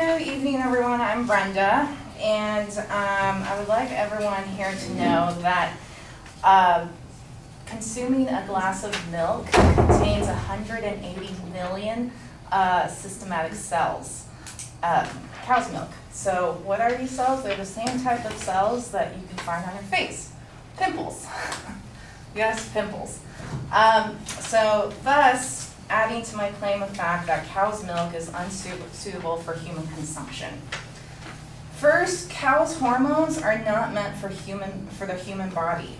Good evening, everyone. I'm Brenda, and I would like everyone here to know that consuming a glass of milk contains 180 million systematic cells, cow's milk. So what are these cells? They're the same type of cells that you can find on your face. Pimples. Yes, pimples. So thus, adding to my claim of fact that cow's milk is unsuitable for human consumption. First, cow's hormones are not meant for the human body.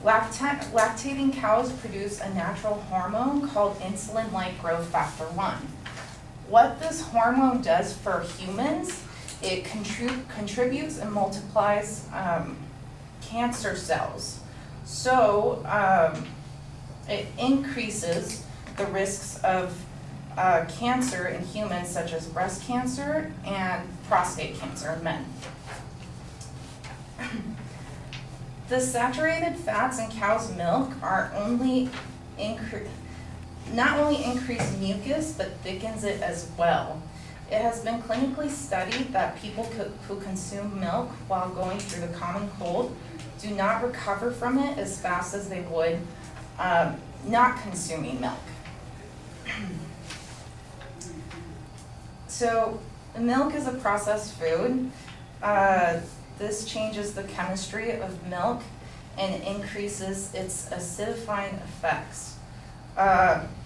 Lactating cows produce a natural hormone called insulin-like growth factor 1. What this hormone does for humans, it contributes and multiplies cancer cells. So it increases the risks of cancer in humans, such as breast cancer and prostate cancer in men. The saturated fats in cow's milk are not only increase mucus, but thickens it as well. It has been clinically studied that people who consume milk while going through the common cold do not recover from it as fast as they would not consuming milk. So milk is a processed food. This changes the chemistry of milk and increases its acidifying effects.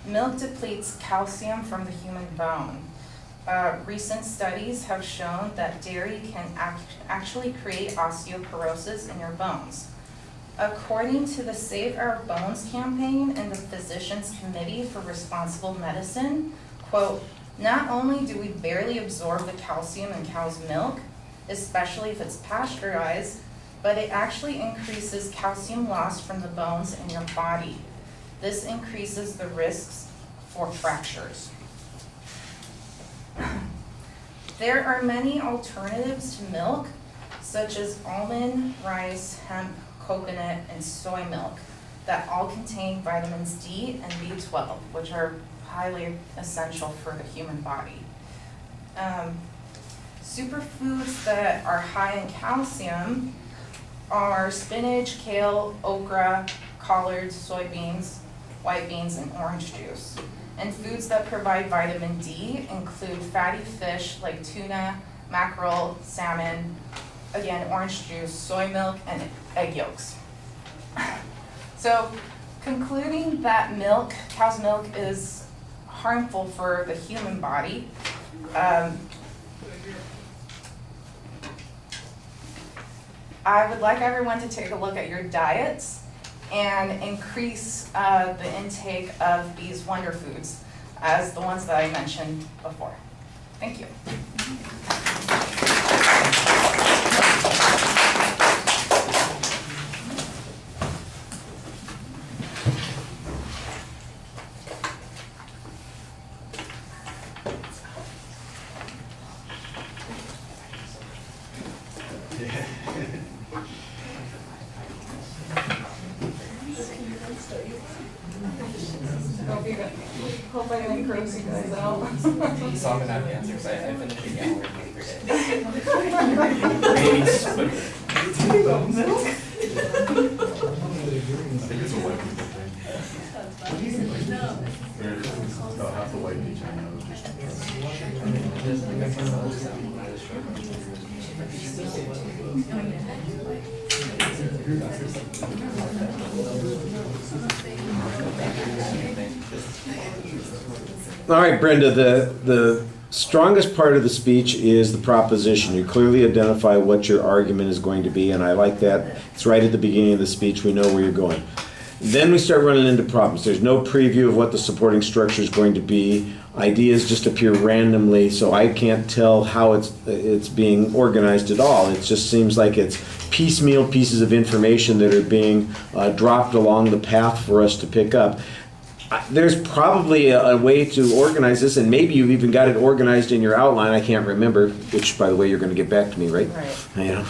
Milk depletes calcium from the human bone. Recent studies have shown that dairy can actually create osteoporosis in your bones. According to the Save Our Bones campaign and the Physicians Committee for Responsible Medicine, quote, not only do we barely absorb the calcium in cow's milk, especially if it's pasteurized, but it actually increases calcium loss from the bones in your body. This increases the risks for fractures. There are many alternatives to milk, such as almond, rice, hemp, coconut, and soy milk that all contain vitamins D and B12, which are highly essential for the human body. Superfoods that are high in calcium are spinach, kale, okra, collards, soybeans, white beans, and orange juice. And foods that provide vitamin D include fatty fish like tuna, mackerel, salmon, again, orange juice, soy milk, and egg yolks. So, concluding that cow's milk is harmful for the human body, I would like everyone to take a look at your diets and increase the intake of these wonder foods as the ones that I mentioned before. Thank you. Hope I didn't gross you guys out. So I'm gonna have answers. I finished a gallon yesterday. Maybe split. Milk? I think it's a white people thing. About half the white beach I know All right, Brenda, the strongest part of the speech is the proposition. You clearly identify what your argument is going to be, and I like that. It's right at the beginning of the speech. We know where you're going. Then we start running into problems. There's no preview of what the supporting structure is going to be. Ideas just appear randomly, so I can't tell how it's being organized at all. It just seems like it's piecemeal pieces of information that are being dropped along the path for us to pick up. There's probably a way to organize this, and maybe you've even got it organized in your outline. I can't remember, which, by the way, you're going to get back to me, right? Right. I know.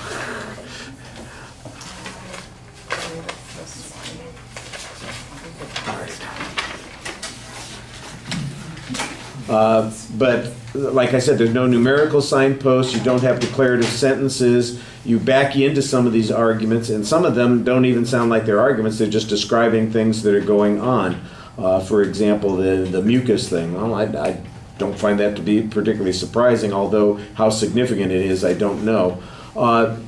But like I said, there's no numerical signposts, you don't have declarative sentences, you back into some of these arguments, and some of them don't even sound like they're arguments, they're just describing things that are going on. For example, the mucus thing. Well, I don't find that to be particularly surprising, although how significant it is, I don't know.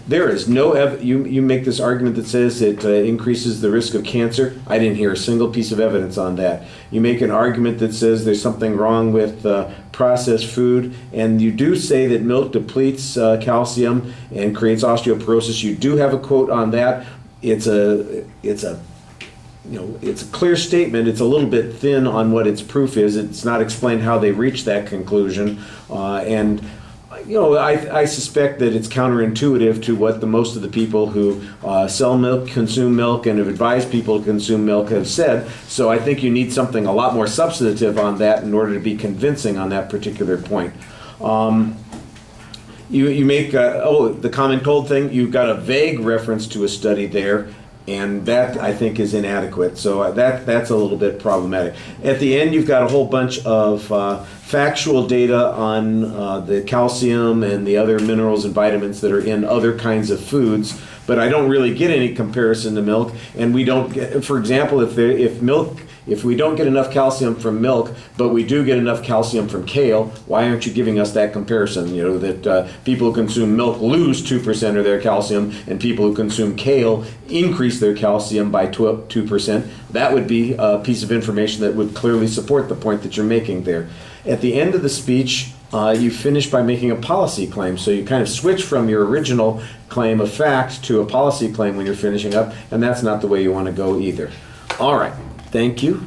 There is no you make this argument that says it increases the risk of cancer. I didn't hear a single piece of evidence on that. You make an argument that says there's something wrong with processed food, and you do say that milk depletes calcium and creates osteoporosis. You do have a quote on that. It's a clear statement. It's a little bit thin on what its proof is. It's not explained how they reached that conclusion, and I suspect that it's counterintuitive to what most of the people who sell milk, consume milk, and have advised people to consume milk have said. So I think you need something a lot more substantive on that in order to be convincing on that particular point. You make, the common cold thing, you've got a vague reference to a study there, and that, I think, is inadequate. So that's a little bit problematic. At the end, you've got a whole bunch of factual data on the calcium and the other minerals and vitamins that are in other kinds of foods, but I don't really get any comparison to milk. And we don't get, for example, if we don't get enough calcium from milk, but we do get enough calcium from kale, why aren't you giving us that comparison? That people who consume milk lose 2% of their calcium, and people who consume kale increase their calcium by 2%. That would be a piece of information that would clearly support the point that you're making there. At the end of the speech, you finish by making a policy claim. So you kind of switch from your original claim of fact to a policy claim when you're finishing up, and that's not the way you want to go either. All right. Thank you.